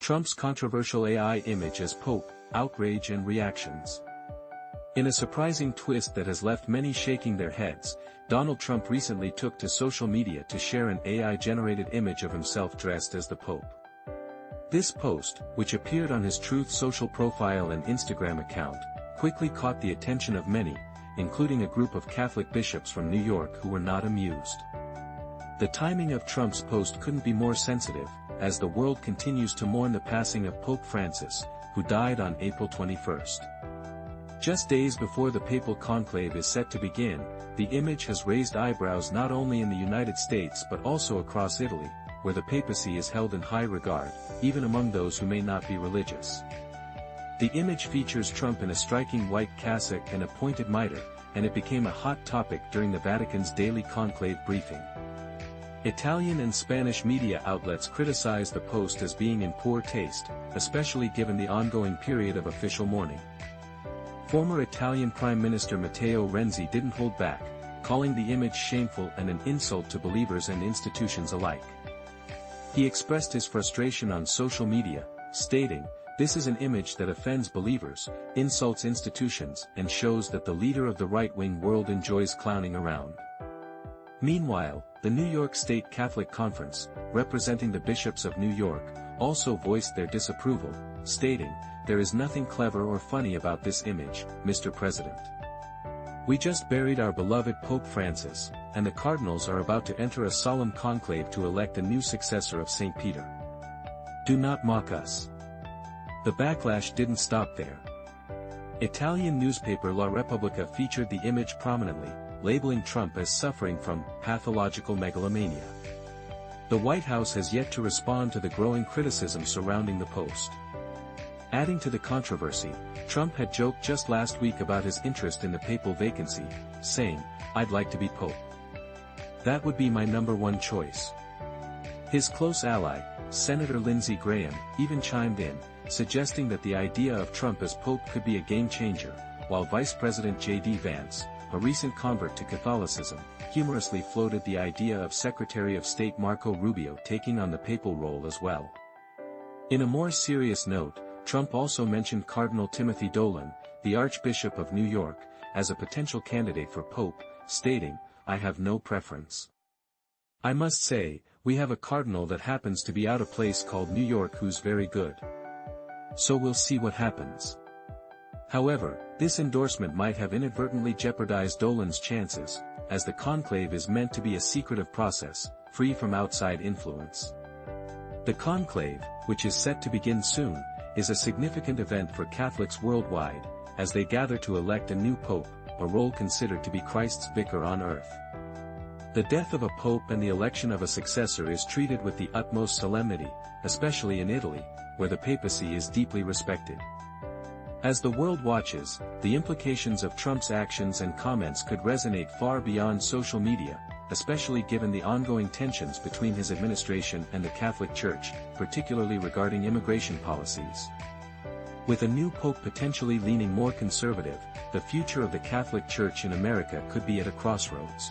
Trump's controversial AI image as Pope, outrage and reactions. In a surprising twist that has left many shaking their heads, Donald Trump recently took to social media to share an AI-generated image of himself dressed as the Pope. This post, which appeared on his Truth Social profile and Instagram account, quickly caught the attention of many, including a group of Catholic bishops from New York who were not amused. The timing of Trump's post couldn't be more sensitive, as the world continues to mourn the passing of Pope Francis, who died on April 21st. Just days before the papal conclave is set to begin, the image has raised eyebrows not only in the United States but also across Italy, where the papacy is held in high regard, even among those who may not be religious. The image features Trump in a striking white cassock and a pointed mitre, and it became a hot topic during the Vatican's daily conclave briefing. Italian and Spanish media outlets criticized the post as being in poor taste, especially given the ongoing period of official mourning. Former Italian Prime Minister Matteo Renzi didn't hold back, calling the image shameful and an insult to believers and institutions alike. He expressed his frustration on social media, stating, "This is an image that offends believers, insults institutions, and shows that the leader of the right-wing world enjoys clowning around." Meanwhile, the New York State Catholic Conference, representing the bishops of New York, also voiced their disapproval, stating, "There is nothing clever or funny about this image, Mr. President. We just buried our beloved Pope Francis, and the cardinals are about to enter a solemn conclave to elect a new successor of St. Peter. Do not mock us." The backlash didn't stop there. Italian newspaper La Repubblica featured the image prominently, labeling Trump as suffering from pathological megalomania. The White House has yet to respond to the growing criticism surrounding the post. Adding to the controversy, Trump had joked just last week about his interest in the papal vacancy, saying, "I'd like to be Pope. That would be my #1 choice." His close ally, Senator Lindsey Graham, even chimed in, suggesting that the idea of Trump as Pope could be a game-changer, while Vice President J.D. Vance, a recent convert to Catholicism, humorously floated the idea of Secretary of State Marco Rubio taking on the papal role as well. In a more serious note, Trump also mentioned Cardinal Timothy Dolan, the Archbishop of New York, as a potential candidate for Pope, stating, "I have no preference. I must say, we have a cardinal that happens to be out of place called New York who's very good. So we'll see what happens." However, this endorsement might have inadvertently jeopardized Dolan's chances, as the conclave is meant to be a secretive process, free from outside influence. The conclave, which is set to begin soon, is a significant event for Catholics worldwide, as they gather to elect a new pope, a role considered to be Christ's vicar on earth. The death of a pope and the election of a successor is treated with the utmost solemnity, especially in Italy, where the papacy is deeply respected. As the world watches, the implications of Trump's actions and comments could resonate far beyond social media, especially given the ongoing tensions between his administration and the Catholic Church, particularly regarding immigration policies. With a new pope potentially leaning more conservative, the future of the Catholic Church in America could be at a crossroads.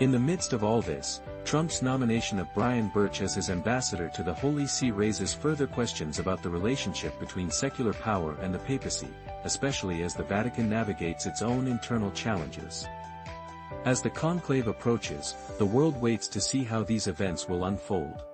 In the midst of all this, Trump's nomination of Brian Birch as his ambassador to the Holy See raises further questions about the relationship between secular power and the papacy, especially as the Vatican navigates its own internal challenges. As the conclave approaches, the world waits to see how these events will unfold.